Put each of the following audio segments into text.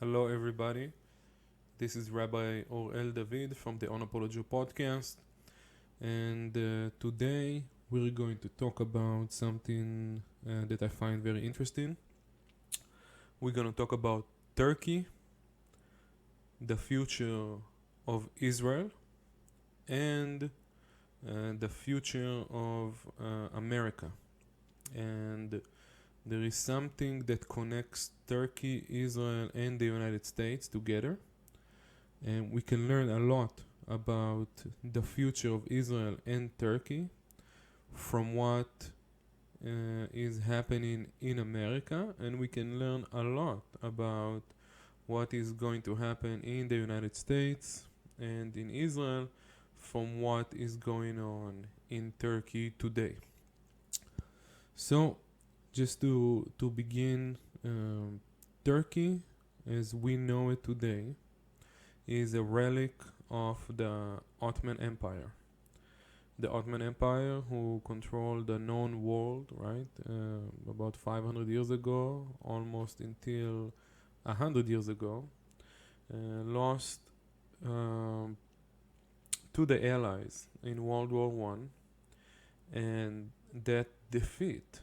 Hello, everybody. This is Rabbi Orel David from the UnApoloJew podcast, and today we're going to talk about something that I find very interesting. We're going to talk about Turkey, the future of Israel, and the future of America. And there is something that connects Turkey, Israel, and the United States together. And we can learn a lot about the future of Israel and Turkey from what is happening in America, and we can learn a lot about what is going to happen in the United States and in Israel from what is going on in Turkey today. So, just to begin, Turkey, as we know it today, is a relic of the Ottoman Empire. The Ottoman Empire, who controlled the known world, right? About 500 years ago, almost until 100 years ago, lost um, to the Allies in World War One, and that defeat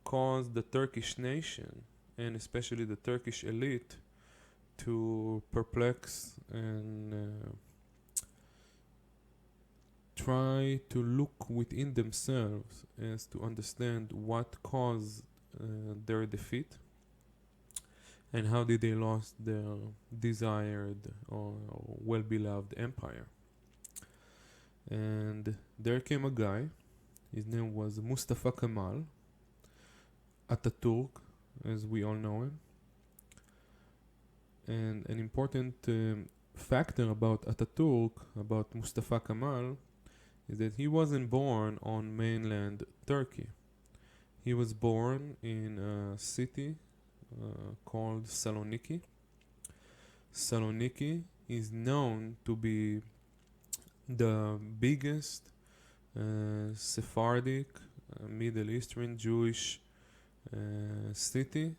caused the Turkish nation and especially the Turkish elite to perplex and try to look within themselves as to understand what caused their defeat and how did they lost their desired or well-beloved empire. And there came a guy, his name was Mustafa Kemal Ataturk, as we all know him. And an important factor about Ataturk, about Mustafa Kemal, is that he wasn't born on mainland Turkey. He was born in a city called Saloniki. Saloniki is known to be the biggest Sephardic, Middle Eastern Jewish city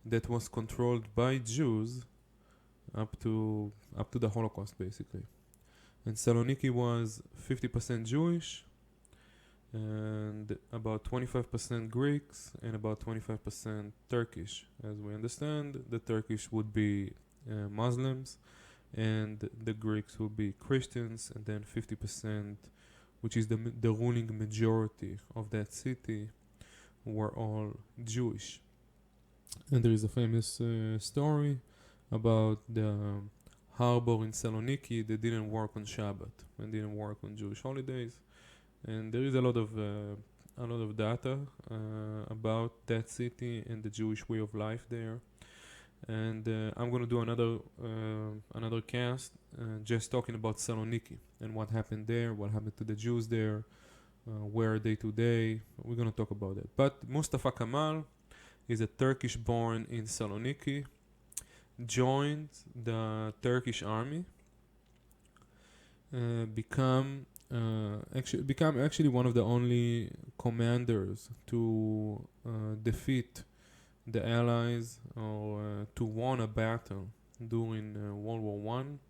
that was controlled by Jews up to the Holocaust, basically. And Saloniki was 50% Jewish, and about 25% Greeks, and about 25% Turkish. As we understand, the Turkish would be Muslims, and the Greeks would be Christians, and then 50%, which is the ruling majority of that city, were all Jewish. And there is a famous story about the harbor in Saloniki that didn't work on Shabbat and didn't work on Jewish holidays. And there is a lot of data about that city and the Jewish way of life there. And I'm going to do another cast just talking about Saloniki and what happened there, what happened to the Jews there, where are they today. We're going to talk about that. But Mustafa Kemal is a Turkish born in Saloniki, joined the Turkish army, become actually one of the only commanders to defeat the Allies or to win a battle during World War One.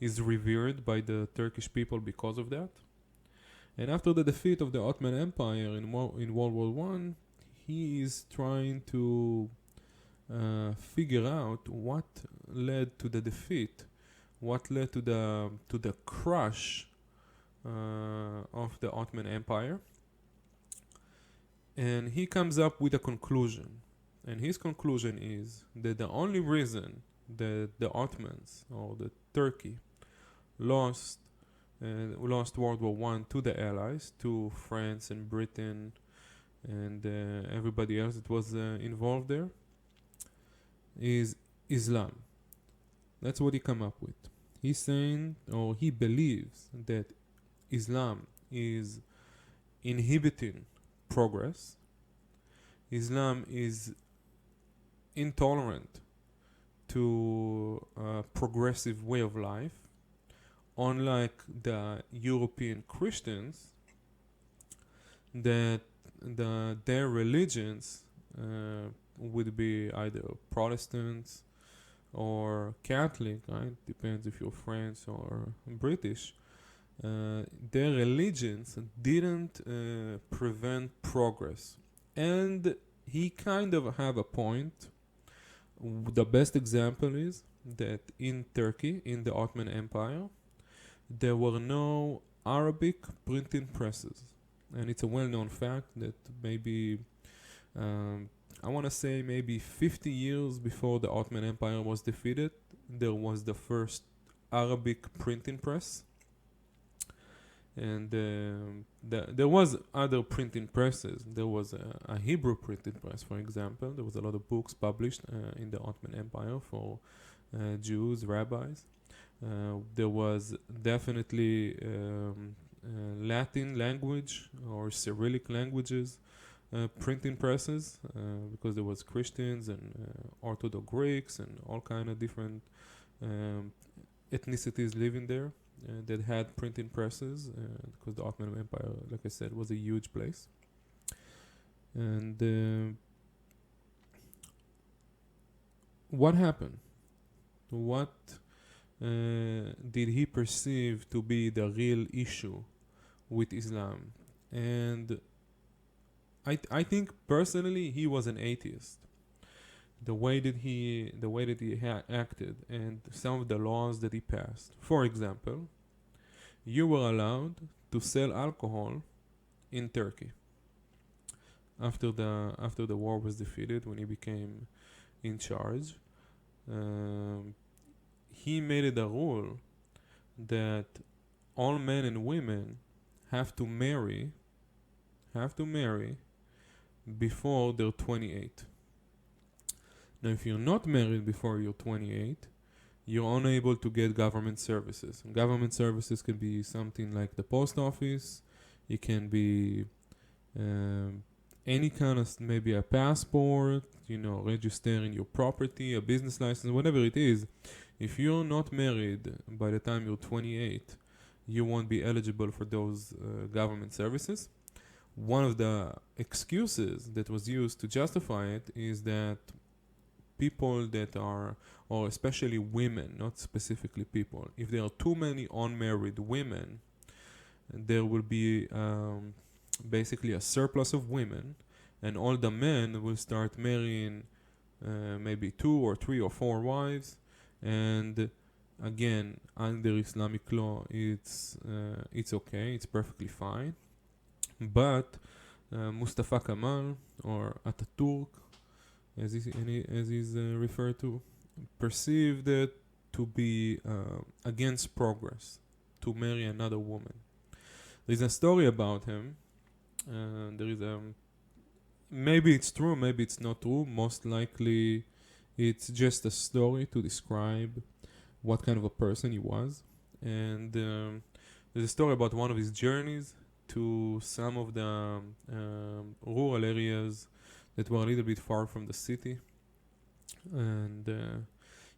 Is revered by the Turkish people because of that. And after the defeat of the Ottoman Empire in World War One, he is trying to figure out what led to the defeat, what led to the crush of the Ottoman Empire, and he comes up with a conclusion. And his conclusion is that the only reason that the Ottomans or the Turkey lost World War One to the Allies, to France and Britain and everybody else that was involved there, is Islam. That's what he come up with. He's saying, or he believes, that Islam is inhibiting progress. Islam is intolerant to a progressive way of life, unlike the European Christians, that their religions would be either Protestants or Catholic, right? Depends if you're French or British. Their religions didn't prevent progress, and he kind of have a point. The best example is that in Turkey, in the Ottoman Empire, there were no Arabic printing presses, and it's a well-known fact that maybe I want to say maybe 50 years before the Ottoman Empire was defeated, there was the first Arabic printing press. And there was other printing presses. There was a Hebrew printing press, for example. There was a lot of books published in the Ottoman Empire for Jews, rabbis. There was definitely Latin language or Cyrillic languages printing presses because there was Christians and Orthodox Greeks and all kind of different ethnicities living there that had printing presses because the Ottoman Empire, like I said, was a huge place. And what happened? What did he perceive to be the real issue with Islam? And I think personally he was an atheist. The way that he acted and some of the laws that he passed. For example, you were allowed to sell alcohol in Turkey after the war was defeated, when he became in charge. He made it a rule that all men and women have to marry before they're 28. Now, if you're not married before you're 28, you're unable to get government services. And government services can be something like the post office. It can be any kind of, maybe a passport, registering your property, a business license, whatever it is. If you're not married by the time you're 28, you won't be eligible for those government services. One of the excuses that was used to justify it is that people that are, or especially women, not specifically people, if there are too many unmarried women, there will be basically a surplus of women, and all the men will start marrying maybe 2 or 3 or 4 wives. And again, under Islamic law, it's okay, it's perfectly fine. But Mustafa Kemal, or Ataturk, as he's referred to, perceived it to be against progress to marry another woman. There's a story about him. There is maybe it's true, maybe it's not true. Most likely, it's just a story to describe what kind of a person he was. And there's a story about one of his journeys to some of the rural areas that were a little bit far from the city. And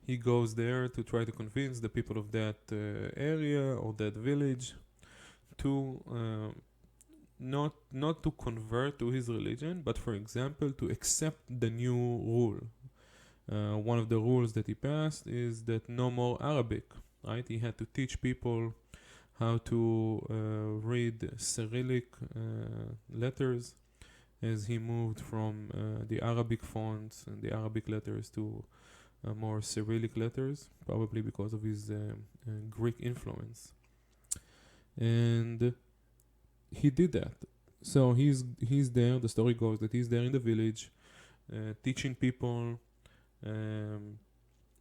he goes there to try to convince the people of that area or that village to not to convert to his religion, but for example to accept the new rule. One of the rules that he passed is that no more Arabic, right? He had to teach people how to read Cyrillic letters, as he moved from the Arabic fonts and the Arabic letters to more Cyrillic letters, probably because of his Greek influence. And he did that. So he's there. The story goes that he's there in the village, teaching people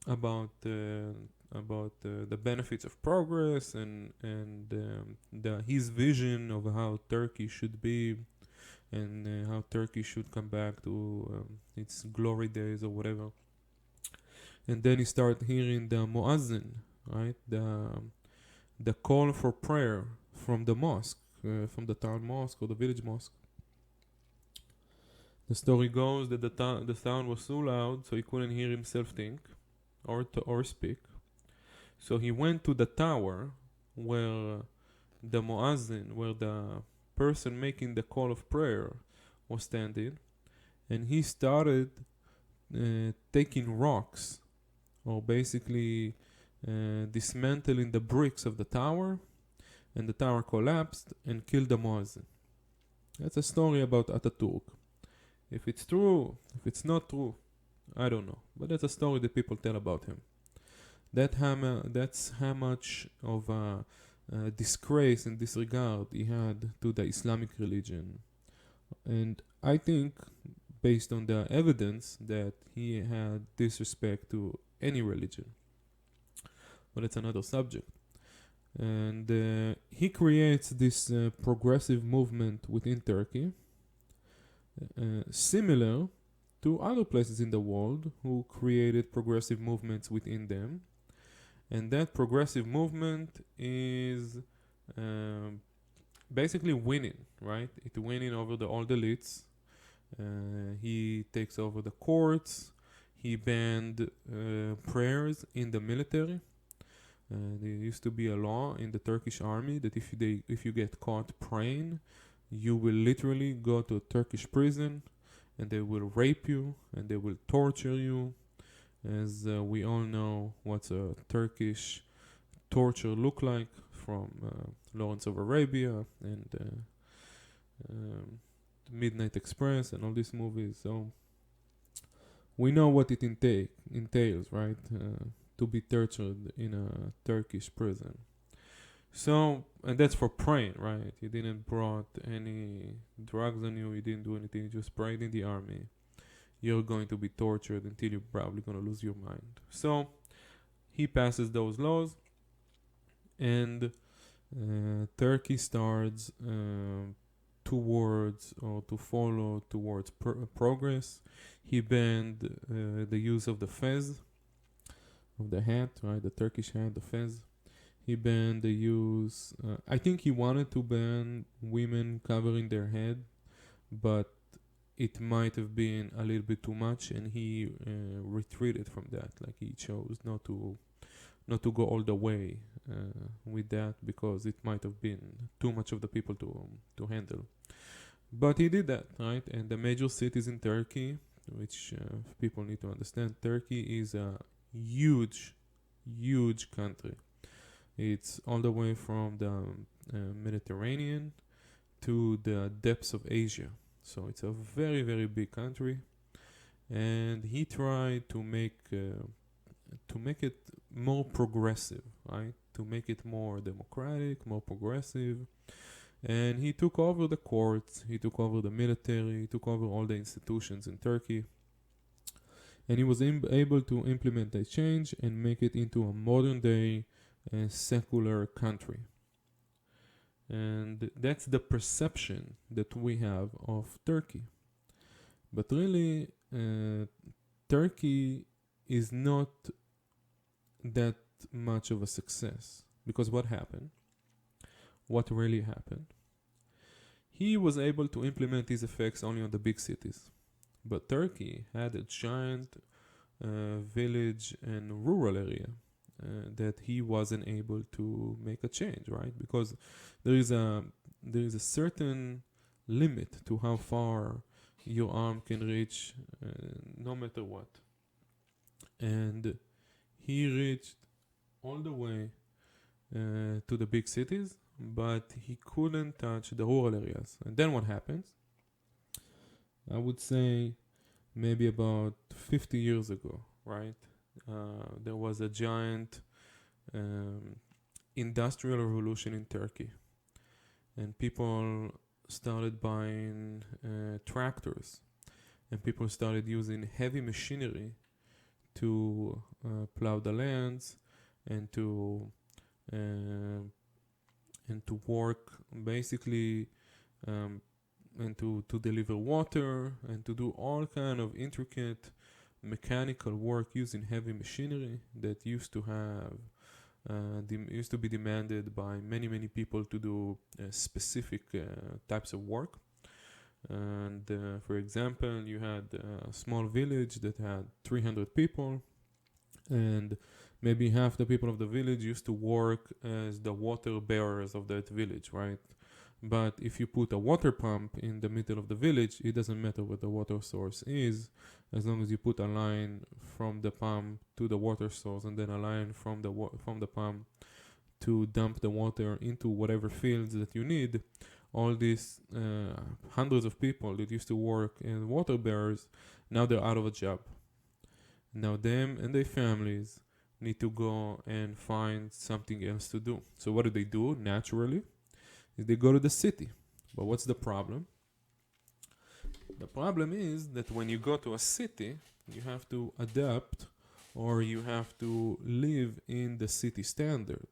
about the benefits of progress and his vision of how Turkey should be, and how Turkey should come back to its glory days or whatever. And then he started hearing the muazzin, right? The call for prayer from the mosque, from the town mosque or the village mosque. The story goes that the sound was so loud, so he couldn't hear himself think or speak. So he went to the tower where the muazzin, where the person making the call of prayer was standing, and he started taking rocks or basically dismantling the bricks of the tower, and the tower collapsed and killed the Muazzin. That's a story about Ataturk. If it's true, if it's not true, I don't know. But that's a story that people tell about him. That's how much of a disgrace and disregard he had to the Islamic religion. And I think, based on the evidence, that he had disrespect to any religion. But it's another subject. And he creates this progressive movement within Turkey, similar to other places in the world who created progressive movements within them. And that progressive movement is basically winning, right? It's winning over all the elites. He takes over the courts. He banned prayers in the military. There used to be a law in the Turkish army that if you get caught praying, you will literally go to a Turkish prison, and they will rape you and they will torture you. As we all know what's a Turkish torture look like from Lawrence of Arabia and Midnight Express and all these movies. So we know what it entails, right? To be tortured in a Turkish prison. So, and that's for praying, right? You didn't brought any drugs on you, you didn't do anything, you just prayed in the army. You're going to be tortured until you're probably going to lose your mind. So, he passes those laws, and Turkey starts towards or to follow towards progress. He banned the use of the fez, of the hat, right? The Turkish hat, the fez. He banned the use. I think he wanted to ban women covering their head, but it might have been a little bit too much, and he retreated from that. Like he chose not to go all the way with that, because it might have been too much of the people to handle. But he did that, right? And the major cities in Turkey, which people need to understand, Turkey is a huge country. It's all the way from the Mediterranean to the depths of Asia. So it's a very, very big country. And he tried to make it more progressive, right? To make it more democratic, more progressive. And he took over the courts, he took over the military, he took over all the institutions in Turkey. And he was able to implement a change and make it into a modern day secular country. And that's the perception that we have of Turkey. But really, Turkey is not that much of a success. Because what happened? What really happened? He was able to implement these effects only on the big cities. But Turkey had a giant village and rural area that he wasn't able to make a change, right? Because there is a certain limit to how far your arm can reach, no matter what. And he reached all the way to the big cities, but he couldn't touch the rural areas. And then what happens? I would say maybe about 50 years ago, right? There was a giant industrial revolution in Turkey. And people started buying tractors. And people started using heavy machinery to plow the lands and to work basically and to deliver water and to do all kind of intricate mechanical work using heavy machinery that used to be demanded by many people to do specific types of work. And for example, you had a small village that had 300 people, and maybe half the people of the village used to work as the water bearers of that village, right? But if you put a water pump in the middle of the village, it doesn't matter what the water source is, as long as you put a line from the pump to the water source and then a line from the pump to dump the water into whatever fields that you need. All these hundreds of people that used to work in water bearers, now they're out of a job. Now them and their families need to go and find something else to do. So what do? Naturally, is they go to the city. But what's the problem? The problem is that when you go to a city, you have to adapt or you have to live in the city standard.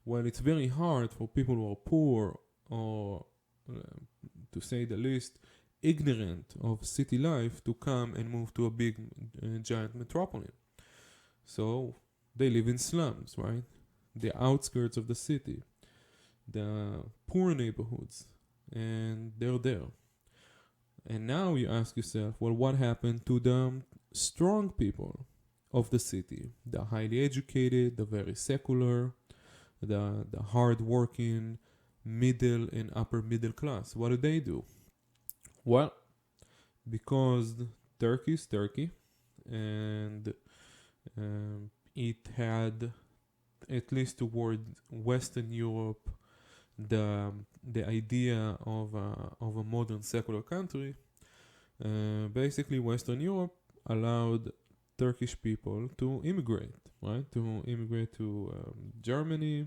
Well, it's very hard for people who are poor or, to say the least, ignorant of city life to come and move to a big, giant metropolis. So they live in slums, right? The outskirts of the city, the poor neighborhoods, and they're there. And now you ask yourself, well, what happened to the strong people of the city? The highly educated, the very secular, the hard-working middle and upper middle class. What do? Well, because Turkey is Turkey, and it had, at least toward Western Europe, the idea of a modern secular country. Basically, Western Europe allowed Turkish people to immigrate, right? To immigrate to Germany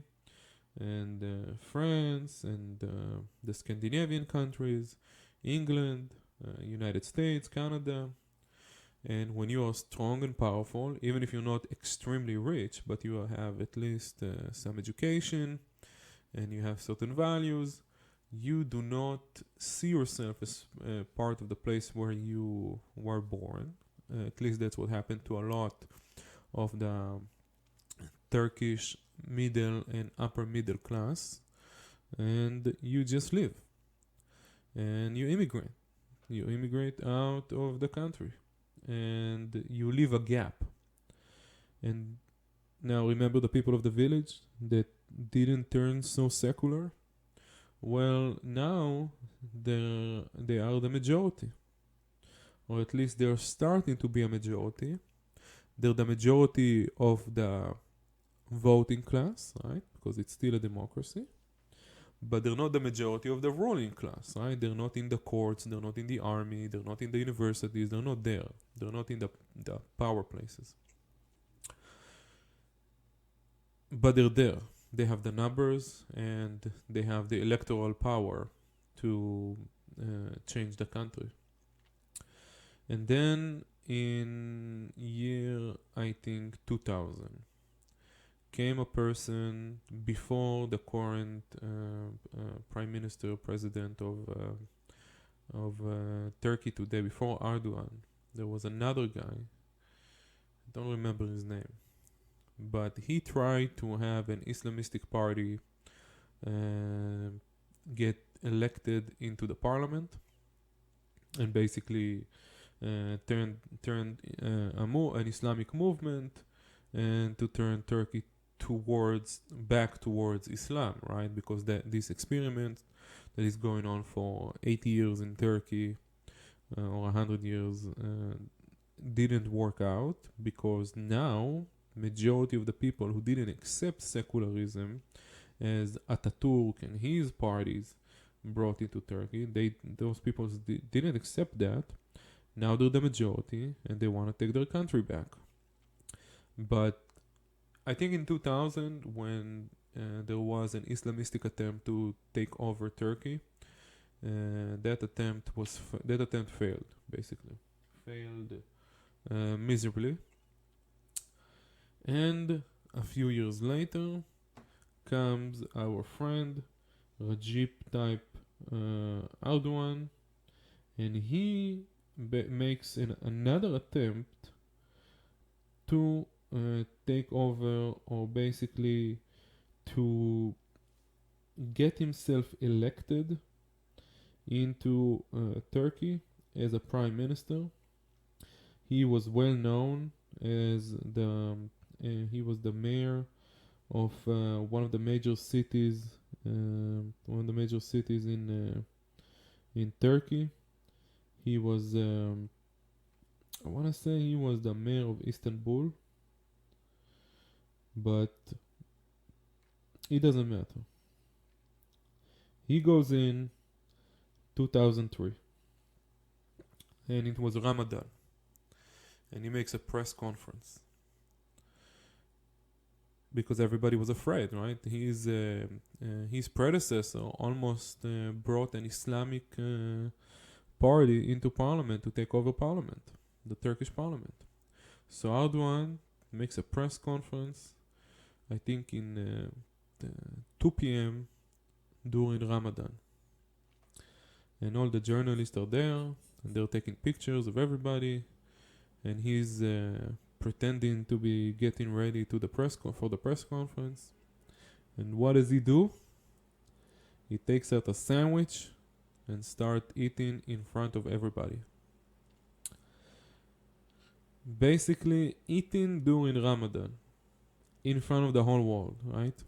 and France and the Scandinavian countries, England, United States, Canada. And when you are strong and powerful, even if you're not extremely rich, but you have at least some education and you have certain values, you do not see yourself as part of the place where you were born. At least that's what happened to a lot of the Turkish middle and upper middle class. And you just live. And you immigrate. You immigrate out of the country. And you leave a gap. And now remember the people of the village that didn't turn so secular? Well, now they are the majority. Or at least they're starting to be a majority. They're the majority of the voting class, right? Because it's still a democracy. But they're not the majority of the ruling class, right? They're not in the courts, they're not in the army, they're not in the universities, they're not there. They're not in the power places. But they're there. They have the numbers and they have the electoral power to change the country. And then in year, I think, 2000, came a person before the current prime minister, president of Turkey today, before Erdogan. There was another guy. I don't remember his name. But he tried to have an Islamistic party get elected into the parliament and basically turned an Islamic movement and to turn Turkey back towards Islam, right? Because this experiment that is going on for 80 years in Turkey or 100 years didn't work out, because now majority of the people who didn't accept secularism as Ataturk and his parties brought into Turkey, those people didn't accept that. Now they're the majority and they want to take their country back. But I think in 2000, when there was an Islamistic attempt to take over Turkey, that attempt failed, basically. Failed miserably. And a few years later comes our friend Recep Tayyip Erdogan, and he makes another attempt to take over, or basically to get himself elected into Turkey as a prime minister. He was well known as he was the mayor of one of the major cities one of the major cities in Turkey. He was, I want to say he was the mayor of Istanbul, but it doesn't matter. He goes in 2003, and it was Ramadan, and he makes a press conference because everybody was afraid, right? His predecessor almost brought an Islamic party into parliament to take over parliament, the Turkish parliament. So Erdogan makes a press conference, I think in 2 p.m. during Ramadan. And all the journalists are there, and they're taking pictures of everybody, and he's pretending to be getting ready to for the press conference. And what does he do? He takes out a sandwich and start eating in front of everybody. Basically, eating during Ramadan in front of the whole world, right?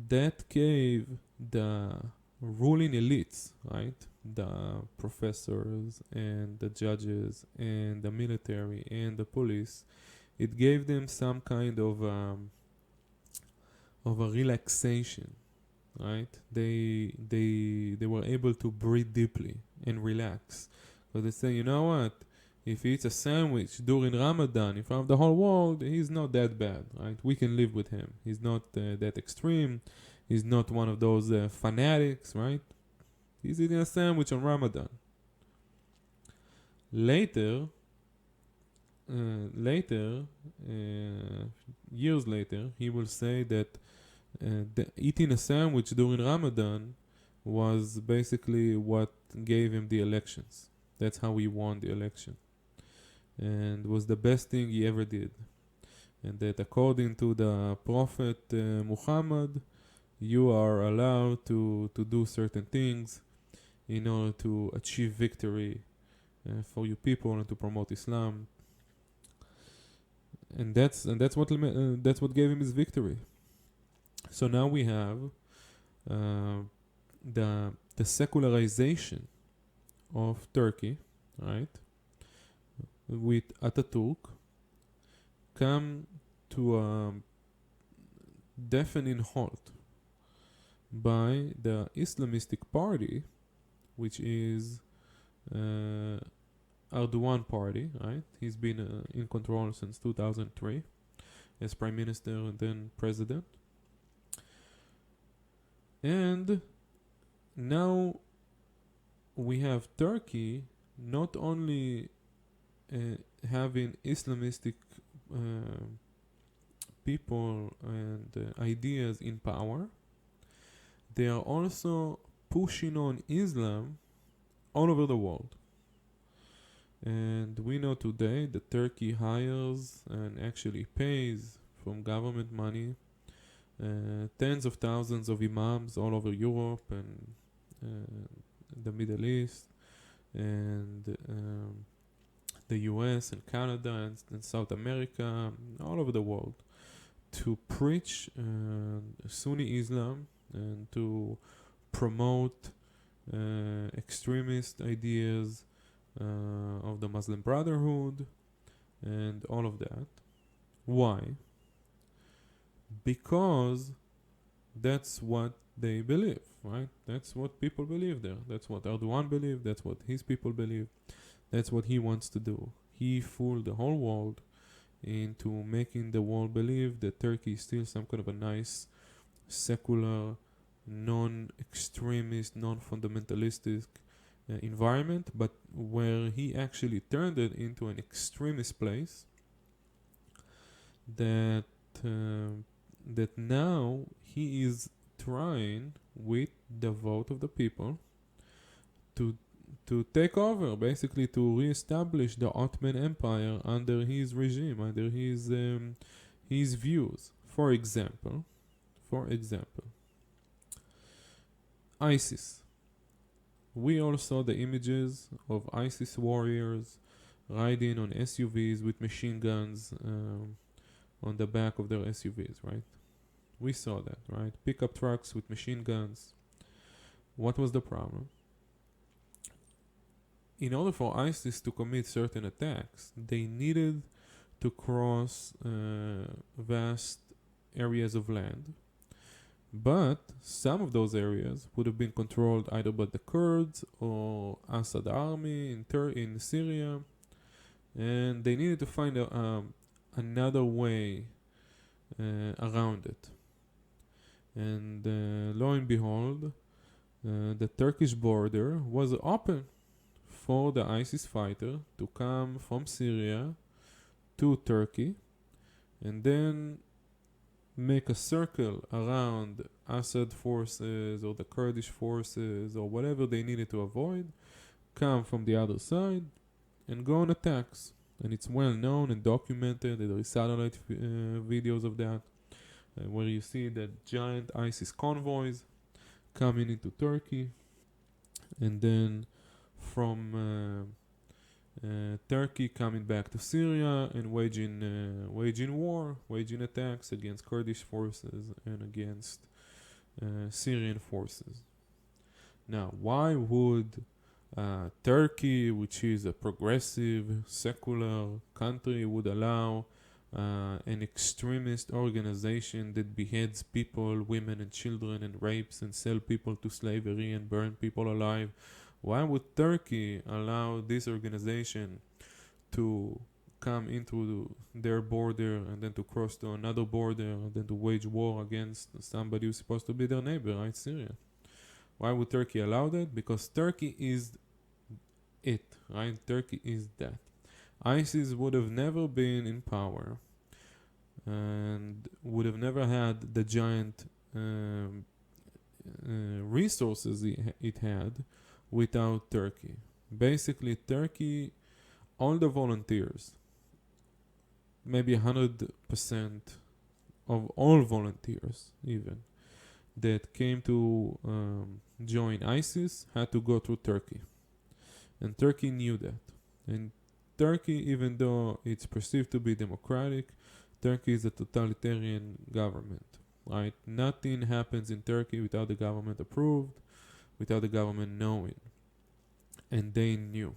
That gave the ruling elites, right? The professors and the judges and the military and the police, it gave them some kind of a relaxation, right? They were able to breathe deeply and relax. So they say, you know what? If he eats a sandwich during Ramadan in front of the whole world, he's not that bad, right? We can live with him. He's not that extreme. He's not one of those fanatics, right? He's eating a sandwich on Ramadan. Later, years later, he will say that eating a sandwich during Ramadan was basically what gave him the elections. That's how he won the election. And was the best thing he ever did. And that according to the Prophet Muhammad, you are allowed to do certain things in order to achieve victory for your people and to promote Islam. And that's what gave him his victory. So now we have the secularization of Turkey, right? With Ataturk come to a deafening halt by the Islamistic party, which is Erdogan party, right? He's been in control since 2003 as prime minister and then president. And now we have Turkey not only having Islamistic people and ideas in power, they are also pushing on Islam all over the world. And we know today that Turkey hires and actually pays from government money tens of thousands of imams all over Europe and the Middle East and the US and Canada and South America, all over the world, to preach Sunni Islam and to promote extremist ideas of the Muslim Brotherhood and all of that. Why? Because that's what they believe, right? That's what people believe there. That's what Erdogan believed. That's what his people believe. That's what he wants to do. He fooled the whole world into making the world believe that Turkey is still some kind of a nice, secular, non-extremist, non-fundamentalistic environment, but where he actually turned it into an extremist place that now he is trying with the vote of the people to take over, basically to reestablish the Ottoman Empire under his regime, under his views. For example, ISIS. We all saw the images of ISIS warriors riding on SUVs with machine guns on the back of their SUVs, right? We saw that, right? Pickup trucks with machine guns. What was the problem? In order for ISIS to commit certain attacks, they needed to cross vast areas of land. But some of those areas would have been controlled either by the Kurds or Assad army in Syria, and they needed to find another way around it. And lo and behold, the Turkish border was open for the ISIS fighter to come from Syria to Turkey and then make a circle around Assad forces or the Kurdish forces or whatever they needed to avoid, come from the other side and go on attacks. And it's well known and documented. There is satellite videos of that, where you see that giant ISIS convoys coming into Turkey, and then from Turkey coming back to Syria and waging war, waging attacks against Kurdish forces and against Syrian forces. Now, why would Turkey, which is a progressive, secular country, would allow an extremist organization that beheads people, women and children, and rapes and sell people to slavery and burn people alive? Why would Turkey allow this organization to come into their border and then to cross to another border and then to wage war against somebody who's supposed to be their neighbor, right? Syria. Why would Turkey allow that? Because Turkey is it, right? Turkey is that. ISIS would have never been in power and would have never had the giant resources it had without Turkey. Basically, Turkey, all the volunteers, maybe 100% of all volunteers even, that came to join ISIS had to go through Turkey. And Turkey knew that. And Turkey, even though it's perceived to be democratic, Turkey is a totalitarian government, right? Nothing happens in Turkey without the government approved, without the government knowing. And they knew.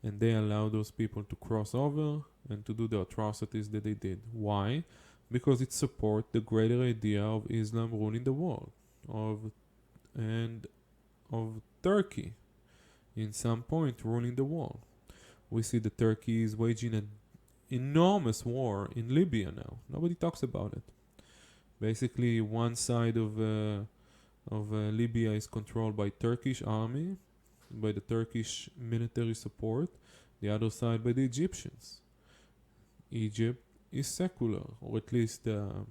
And they allowed those people to cross over and to do the atrocities that they did. Why? Because it supports the greater idea of Islam ruling the world, of Turkey in some point ruling the world. We see that Turkey is waging an enormous war in Libya now. Nobody talks about it. Basically, one side of Libya is controlled by Turkish army, by the Turkish military support. The other side by the Egyptians. Egypt is secular, or at least the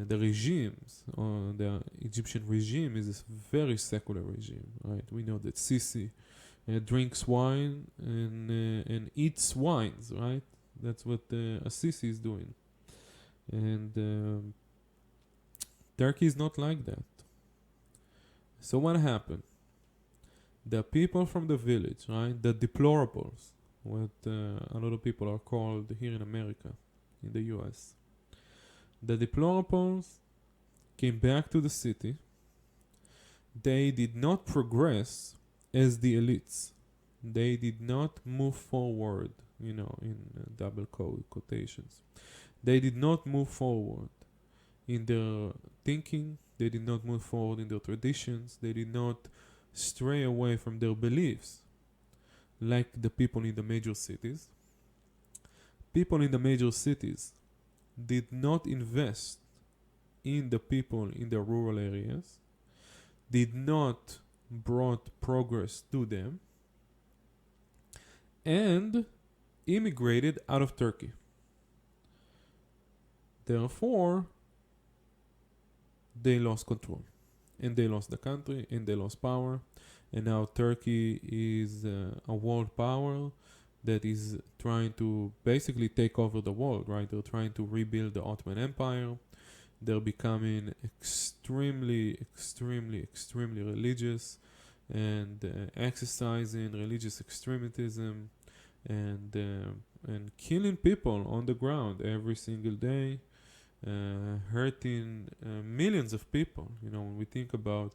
regimes, or the Egyptian regime is a very secular regime, right? We know that Sisi drinks wine and eats wines, right? That's what Sisi is doing. And Turkey is not like that. So what happened? The people from the village, right? The deplorables, what a lot of people are called here in America, in the US. The deplorables came back to the city. They did not progress as the elites. They did not move forward, in double quotations. They did not move forward in their thinking. They did not move forward in their traditions. They did not stray away from their beliefs like the people in the major cities. People in the major cities did not invest in the people in the rural areas, did not brought progress to them, and immigrated out of Turkey. Therefore, they lost control. And they lost the country, and they lost power. And now Turkey is a world power that is trying to basically take over the world, right? They're trying to rebuild the Ottoman Empire. They're becoming extremely religious and exercising religious extremism and killing people on the ground every single day. hurting millions of people. When we think about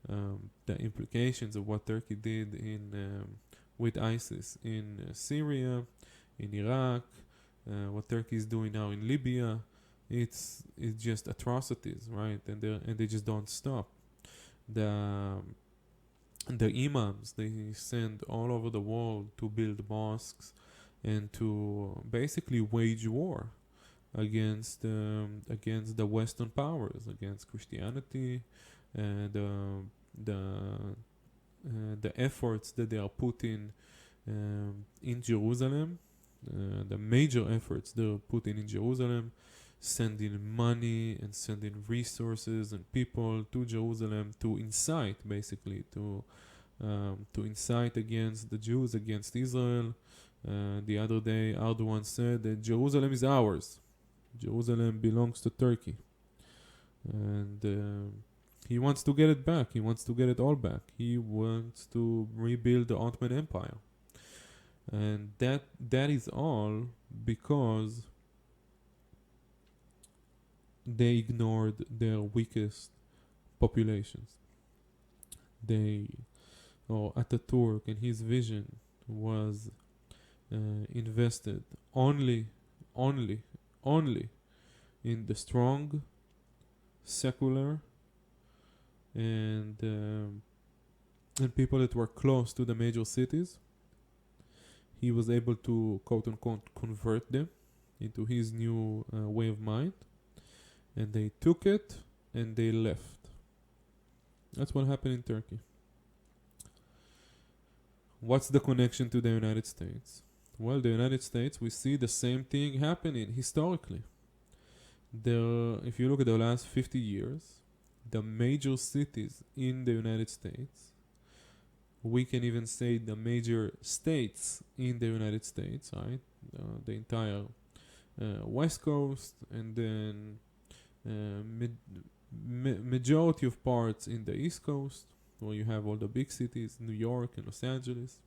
the implications of what Turkey did with ISIS in Syria, in Iraq, what Turkey is doing now in Libya, it's just atrocities, right? And they just don't stop. The imams they send all over the world to build mosques and to basically wage war against the Western powers, against Christianity, and the efforts that they are putting in Jerusalem, the major efforts they're putting in Jerusalem, sending money and sending resources and people to Jerusalem to incite, basically, to incite against the Jews, against Israel. The other day, Erdogan said that Jerusalem is ours. Jerusalem belongs to Turkey. And he wants to get it back. He wants to get it all back. He wants to rebuild the Ottoman Empire. And that is all because they ignored their weakest populations. Ataturk and his vision was invested only in the strong, secular, and people that were close to the major cities. He was able to, quote unquote, convert them into his new way of mind, and they took it and they left. That's what happened in Turkey. What's the connection to the United States? Well, the United States, we see the same thing happening historically. If you look at the last 50 years, the major cities in the United States, we can even say the major states in the United States, right? The entire West Coast, and then majority of parts in the East Coast, where you have all the big cities, New York and Los Angeles.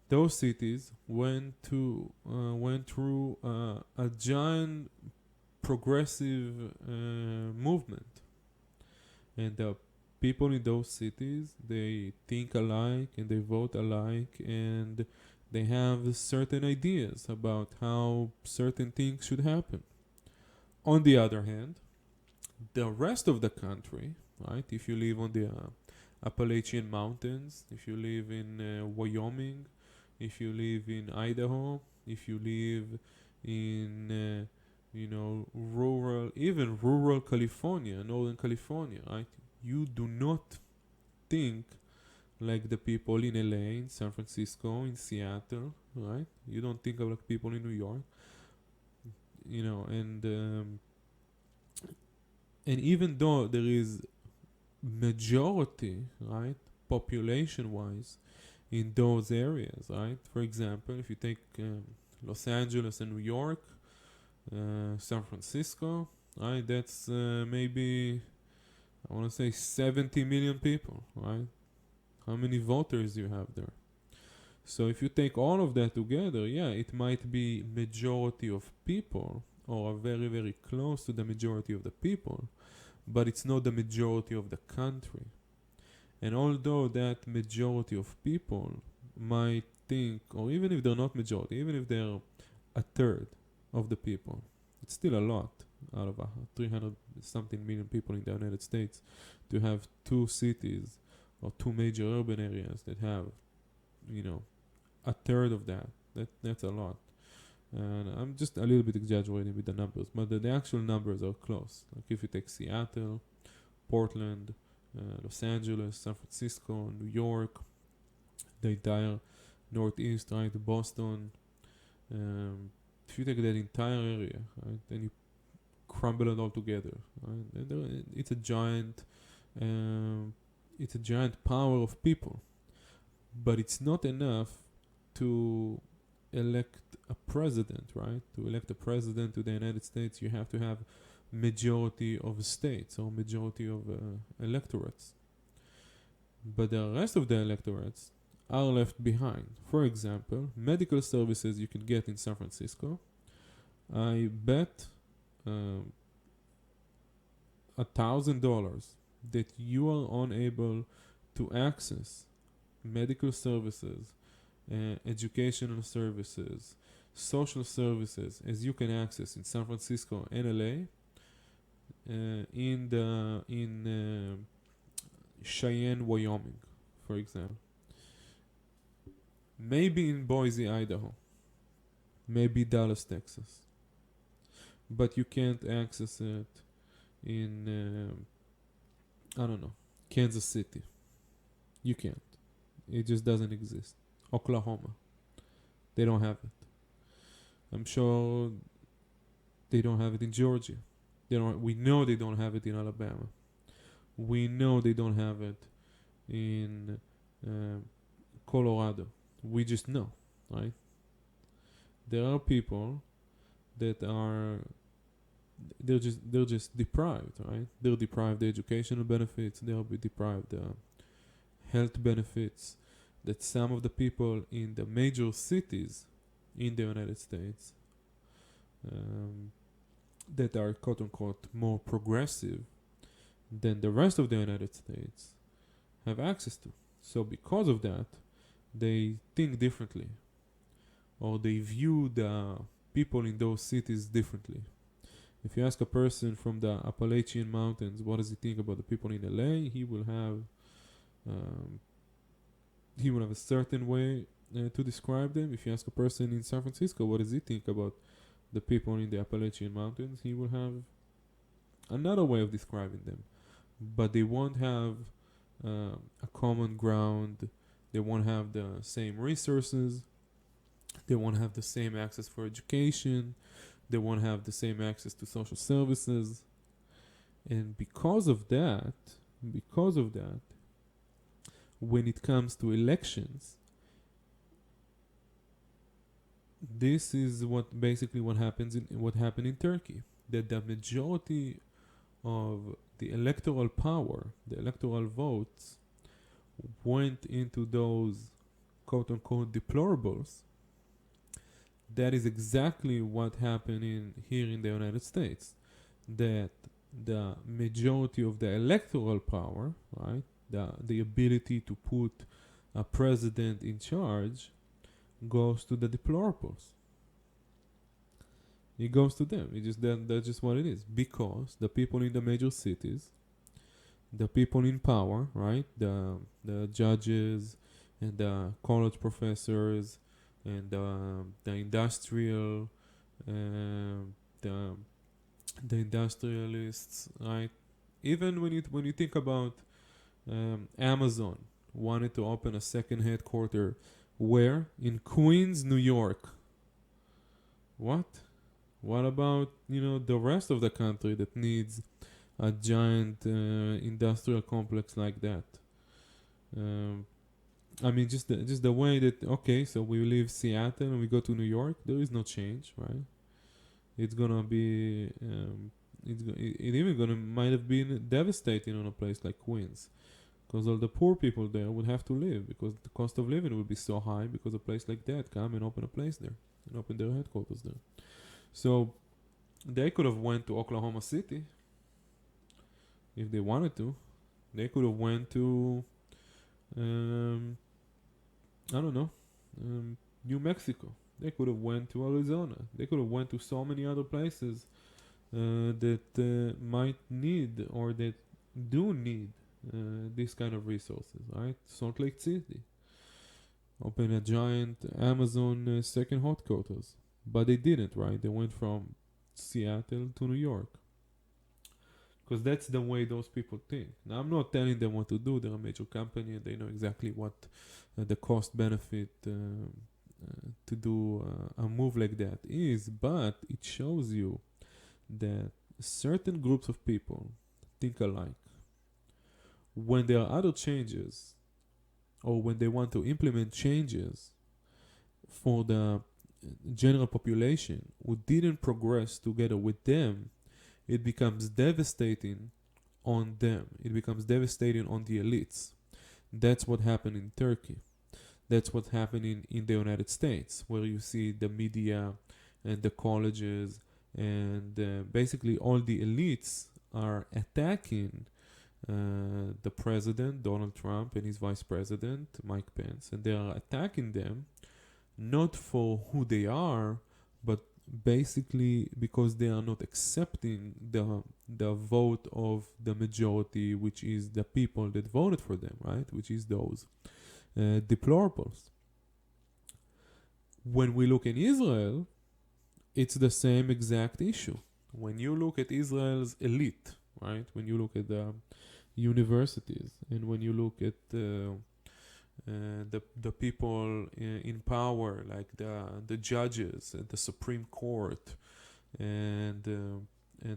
Those cities went through a giant progressive movement, and the people in those cities, they think alike and they vote alike, and they have certain ideas about how certain things should happen. On the other hand, the rest of the country, right? If you live on the Appalachian Mountains, if you live in Wyoming, if you live in Idaho, if you live in rural California, Northern California, right? You do not think like the people in LA, in San Francisco, in Seattle, right? You don't think of like people in New York, and even though there is majority, right, population-wise, in those areas, right? For example, if you take Los Angeles and New York, San Francisco, right? That's maybe, I want to say 70 million people, right? How many voters you have there? So if you take all of that together, yeah, it might be majority of people, or very, very close to the majority of the people, but it's not the majority of the country. And although that majority of people might think, or even if they're not majority, even if they're a third of the people, it's still a lot out of 300 something million people in the United States to have two cities or two major urban areas that have, a third of that. That's a lot. And I'm just a little bit exaggerating with the numbers, but the actual numbers are close. Like if you take Seattle, Portland, Los Angeles, San Francisco, New York, the entire Northeast, right, Boston. If you take that entire area, right, then you crumble it all together, right? And it's a giant power of people, but it's not enough to elect a president, right? To elect a president to the United States, you have to have majority of states or majority of electorates. But the rest of the electorates are left behind. For example, medical services you can get in San Francisco I bet $1,000 that you are unable to access medical services, educational services, social services as you can access in San Francisco and LA, in Cheyenne, Wyoming, for example. Maybe in Boise, Idaho. Maybe Dallas, Texas. But you can't access it in, I don't know, Kansas City. You can't. It just doesn't exist. Oklahoma. They don't have it. I'm sure they don't have it in Georgia. We know they don't have it in Alabama. We know they don't have it in Colorado. We just know, right? There are people that are they're just deprived, right? They're deprived the educational benefits. They'll be deprived the health benefits that some of the people in the major cities in the United States that are quote unquote more progressive than the rest of the United States have access to. So because of that, they think differently, or they view the people in those cities differently. If you ask a person from the Appalachian Mountains, what does he think about the people in LA? He will have a certain way to describe them. If you ask a person in San Francisco, what does he think about the people in the Appalachian Mountains? He will have another way of describing them. But they won't have a common ground. They won't have the same resources. They won't have the same access for education. They won't have the same access to social services. And because of that, when it comes to elections, this is what happened in Turkey. That the majority of the electoral power, the electoral votes, went into those quote unquote deplorables. That is exactly what happened here in the United States. That the majority of the electoral power, right, the ability to put a president in charge, goes to the deplorables. It goes to them. That's just what it is. Because the people in the major cities, the people in power, right, the judges and the college professors and the industrial, the industrialists, right? Even when you think about Amazon wanted to open a second headquarter where? In Queens, New York. What? What about the rest of the country that needs a giant industrial complex like that? I mean, just the way that, okay, so we leave Seattle and we go to New York, there is no change, right? It's gonna be, might have been devastating on a place like Queens, because all the poor people there would have to live, because the cost of living would be so high, because a place like that come and open a place there and open their headquarters there. So they could have went to Oklahoma City if they wanted to. They could have went to I don't know, New Mexico. They could have went to Arizona. They could have went to so many other places that might need, or that do need, this kind of resources, right? Salt Lake City. Open a giant Amazon second headquarters. But they didn't, right? They went from Seattle to New York. Because that's the way those people think. Now, I'm not telling them what to do. They're a major company and they know exactly what the cost benefit to do a move like that is. But it shows you that certain groups of people think alike. When there are other changes, or when they want to implement changes for the general population who didn't progress together with them, it becomes devastating on them. It becomes devastating on the elites. That's what happened in Turkey. That's what's happening in the United States, where you see the media and the colleges, and basically all the elites are attacking the president, Donald Trump, and his vice president, Mike Pence, and they are attacking them not for who they are, but basically because they are not accepting the vote of the majority, which is the people that voted for them, right? Which is those deplorables. When we look in Israel, it's the same exact issue. When you look at Israel's elite, right? When you look at the universities, and when you look at the people in power, like the judges and the Supreme Court, and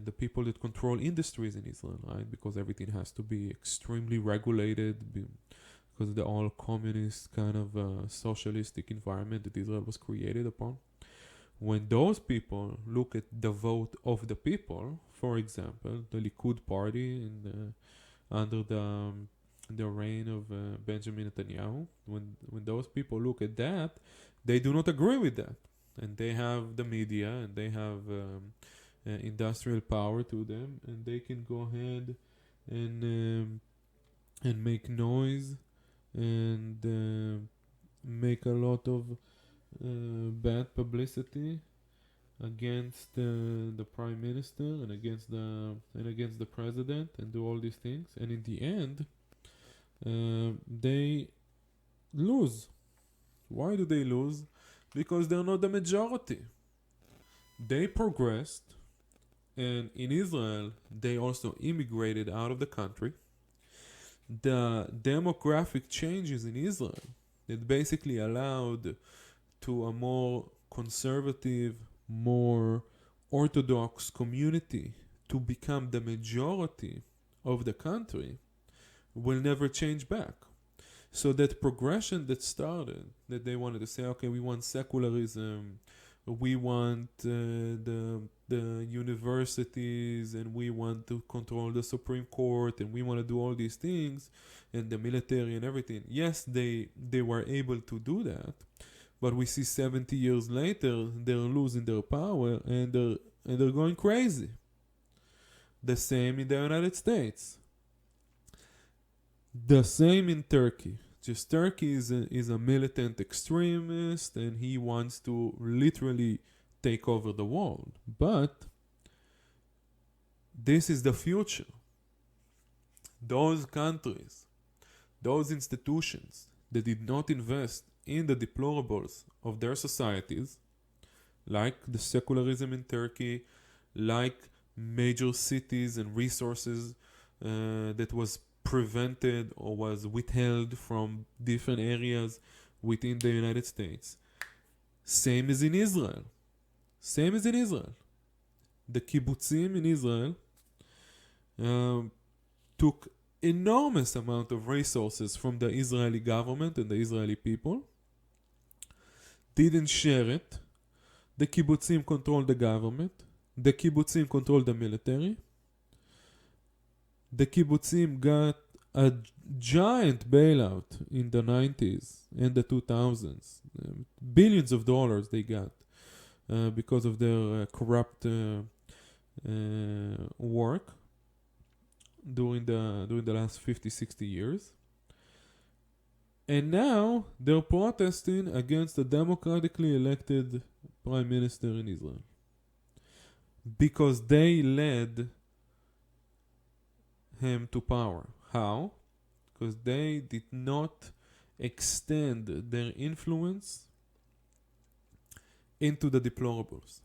the people that control industries in Israel, right? Because everything has to be extremely regulated, because the all communist kind of socialistic environment that Israel was created upon. When those people look at the vote of the people, for example, the Likud party under the reign of Benjamin Netanyahu, when those people look at that, they do not agree with that. And they have the media, and they have industrial power to them, and they can go ahead and make noise, and make a lot of bad publicity against the prime minister, and against the president, and do all these things, and in the end they lose. Why do they lose? Because they're not the majority. They progressed, and in Israel they also immigrated out of the country. The demographic changes in Israel that basically allowed to a more conservative, more orthodox community to become the majority of the country will never change back. So that progression that started, that they wanted to say, okay, we want secularism, we want the universities, and we want to control the Supreme Court, and we want to do all these things, and the military and everything. Yes, they were able to do that, but we see 70 years later, they're losing their power, and they're going crazy. The same in the United States. The same in Turkey. Just Turkey is a militant extremist, and he wants to literally take over the world. But this is the future. Those countries, those institutions that did not invest in the deplorables of their societies, like the secularism in Turkey, like major cities and resources that was prevented or was withheld from different areas within the United States. Same as in Israel. The kibbutzim in Israel took enormous amount of resources from the Israeli government and the Israeli people, didn't share it. The kibbutzim controlled the government. The kibbutzim controlled the military. The kibbutzim got a giant bailout in the 90s and the 2000s. Billions of dollars they got because of their corrupt work during the last 50-60 years. And now they're protesting against the democratically elected prime minister in Israel, because they led him to power. How? Because they did not extend their influence into the deplorables.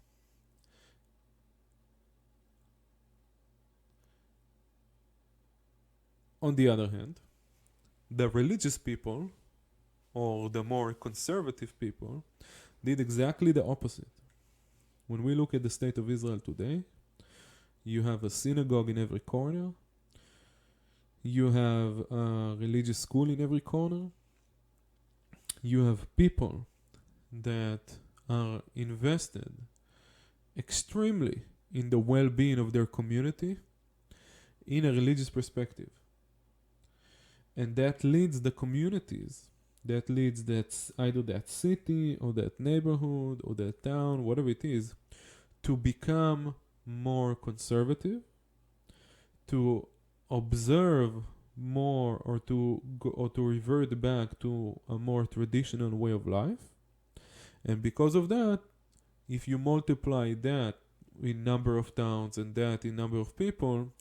On the other hand, the religious people, or the more conservative people, did exactly the opposite. When we look at the state of Israel today, you have a synagogue in every corner. You have a religious school in every corner. You have people that are invested extremely in the well-being of their community in a religious perspective. And that leads the communities that leads either that city or that neighborhood or that town, whatever it is, to become more conservative, to observe more, or to go, or to revert back to a more traditional way of life. And because of that, if you multiply that in number of towns and that in number of people,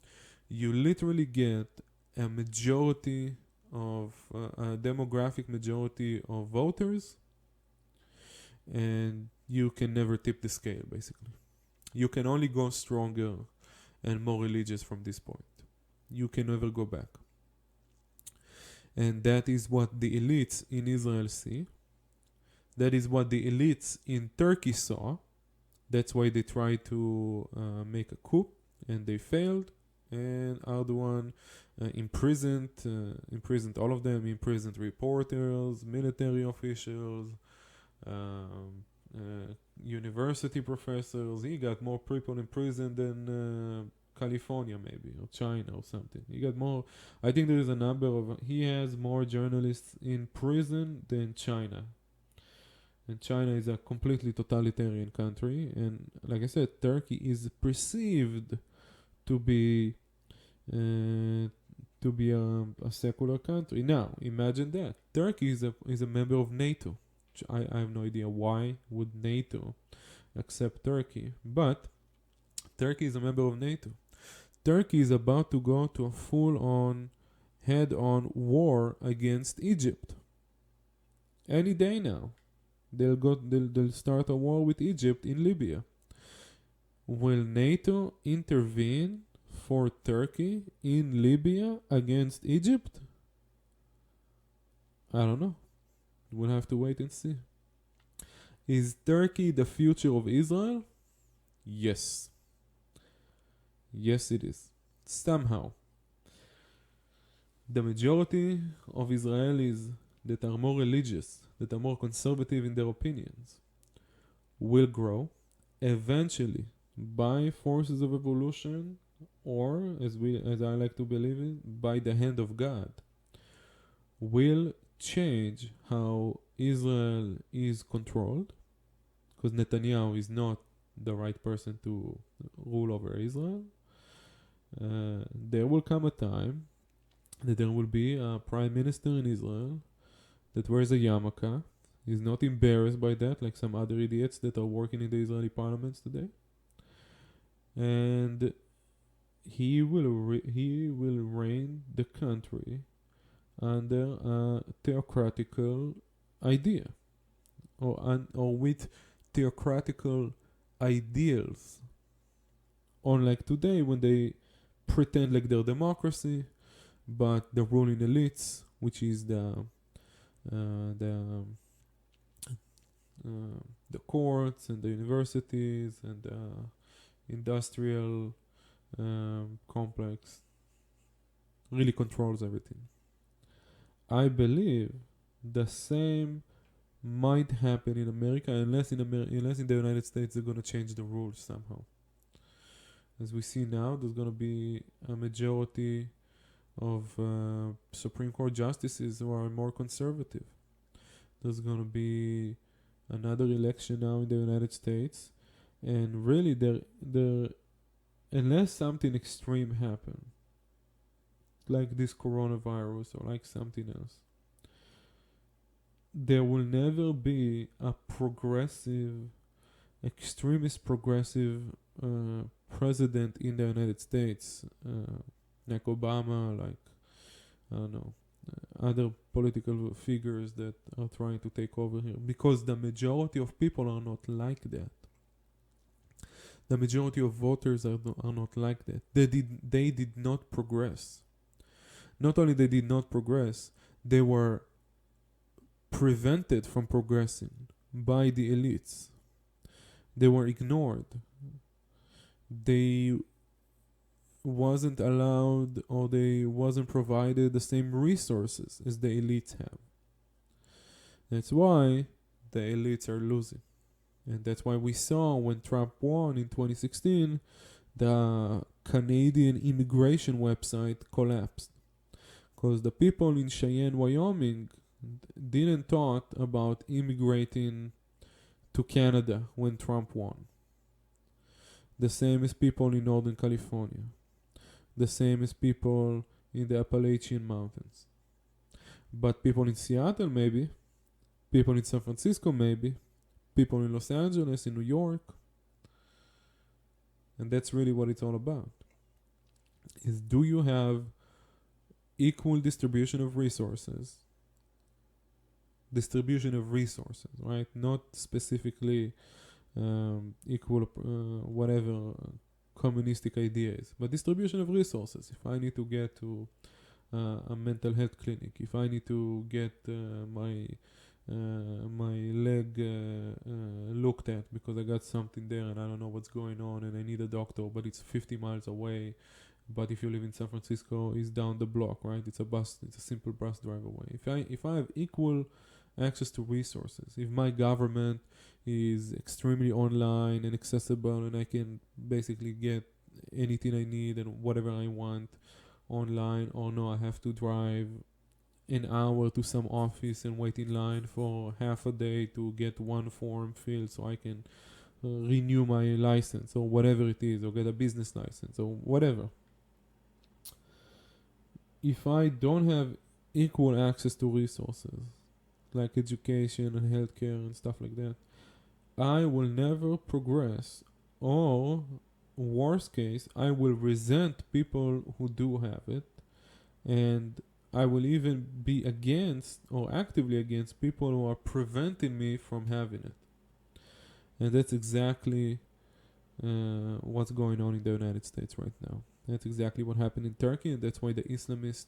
you literally get a majority of a demographic majority of voters, and you can never tip the scale. Basically, you can only go stronger and more religious from this point. You can never go back. And that is what the elites in Israel see. That is what the elites in Turkey saw. That's why they tried to make a coup, and they failed. And Erdogan imprisoned all of them, imprisoned reporters, military officials, university professors. He got more people in prison than California, maybe, or China or something. He got more. I think there is a number of. He has more journalists in prison than China. And China is a completely totalitarian country. And like I said, Turkey is perceived to be a secular country. Now, imagine that. Turkey is a member of NATO. I have no idea why would NATO accept Turkey. But Turkey is a member of NATO. Turkey is about to go to a full-on, head-on war against Egypt. Any day now. They'll start a war with Egypt in Libya. Will NATO intervene for Turkey in Libya against Egypt? I don't know. We'll have to wait and see. Is Turkey the future of Israel? Yes. Yes, it is. Somehow. The majority of Israelis that are more religious, that are more conservative in their opinions, will grow eventually by forces of evolution, or as I like to believe it, by the hand of God, will change how Israel is controlled, because Netanyahu is not the right person to rule over Israel. There will come a time that there will be a prime minister in Israel that wears a yarmulke, is not embarrassed by that like some other idiots that are working in the Israeli parliaments today, and he will reign the country under a theocratical idea, or with theocratical ideals, unlike today when they pretend like they're democracy, but the ruling elites, which is the courts and the universities and the industrial complex, really controls everything. I believe the same might happen in America, unless in the United States they're going to change the rules somehow. As we see now, there's going to be a majority of Supreme Court justices who are more conservative. There's going to be another election now in the United States, and really, unless something extreme happens, like this coronavirus or like something else, there will never be a extremist progressive president in the United States, like Obama, like, I don't know, other political figures that are trying to take over here, because the majority of people are not like that. The majority of voters are not like that. They did not progress. Not only they did not progress, they were prevented from progressing by the elites. They were ignored. They wasn't allowed, or they wasn't provided the same resources as the elites have. That's why the elites are losing. And that's why we saw when Trump won in 2016, the Canadian immigration website collapsed. Because the people in Cheyenne, Wyoming, didn't thought about immigrating to Canada when Trump won. The same as people in Northern California. The same as people in the Appalachian Mountains. But people in Seattle, maybe. People in San Francisco, maybe. People in Los Angeles, in New York. And that's really what it's all about. Is do you have equal distribution of resources? Distribution of resources, right? Not specifically equal whatever communistic ideas, but distribution of resources. If I need to get to a mental health clinic, if I need to get my leg looked at because I got something there and I don't know what's going on and I need a doctor, but it's 50 miles away. But if you live in San Francisco, it's down the block, right? It's a simple bus drive away. If I have equal access to resources, if my government is extremely online and accessible and I can basically get anything I need and whatever I want online, or no, I have to drive an hour to some office and wait in line for half a day to get one form filled so I can renew my license or whatever it is, or get a business license or whatever. If I don't have equal access to resources like education and healthcare and stuff like that, I will never progress, or worst case, I will resent people who do have it, and I will even be against or actively against people who are preventing me from having it. And that's exactly what's going on in the United States right now. That's exactly what happened in Turkey, and that's why the Islamists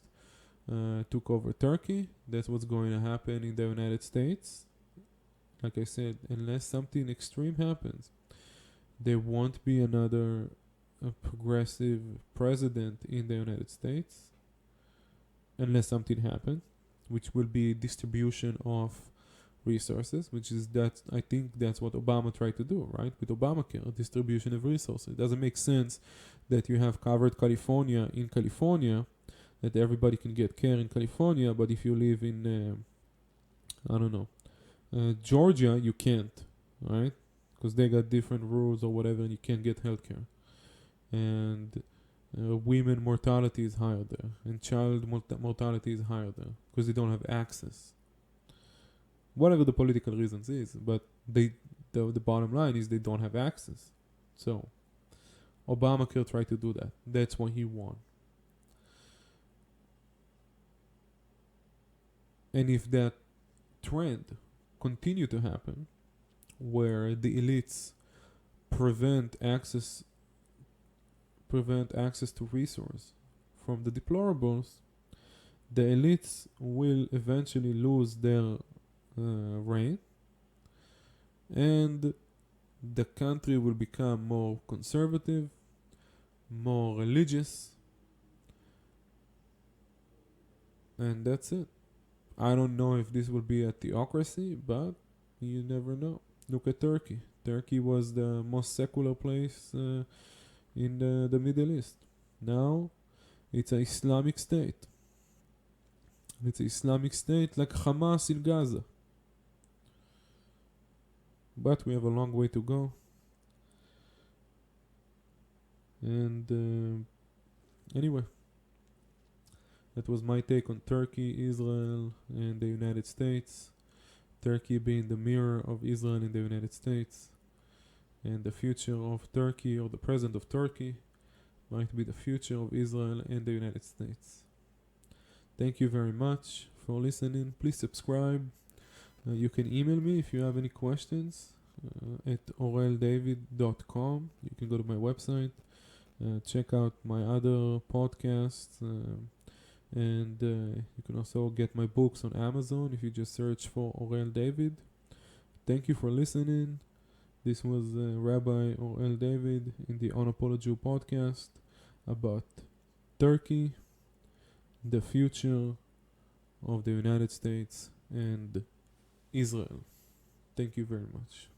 took over Turkey. That's what's going to happen in the United States. Like I said, unless something extreme happens, there won't be another progressive president in the United States unless something happens, which will be distribution of resources, which is that I think that's what Obama tried to do, right? With Obamacare, distribution of resources. It doesn't make sense that you have covered California in California, that everybody can get care in California, but if you live in, Georgia, you can't, right? Because they got different rules or whatever, and you can't get healthcare. And women mortality is higher there, and child mortality is higher there, because they don't have access. Whatever the political reasons is, but the bottom line is they don't have access. So, Obamacare tried to do that. That's why he won. And if that trend continue to happen, where the elites prevent access to resource from the deplorables, the elites will eventually lose their reign, and the country will become more conservative, more religious, and that's it. I don't know if this will be a theocracy, but you never know. Look at Turkey. Turkey was the most secular place in the Middle East. Now, it's an Islamic state. It's an Islamic state like Hamas in Gaza. But we have a long way to go. And anyway, that was my take on Turkey, Israel, and the United States. Turkey being the mirror of Israel and the United States. And the future of Turkey, or the present of Turkey, might be the future of Israel and the United States. Thank you very much for listening. Please subscribe. You can email me if you have any questions at oreldavid.com. You can go to my website, check out my other podcasts, and you can also get my books on Amazon if you just search for Orel David. Thank you for listening. This was Rabbi Orel David in the UnApoloJew podcast about Turkey, the future of the United States and Israel. Thank you very much.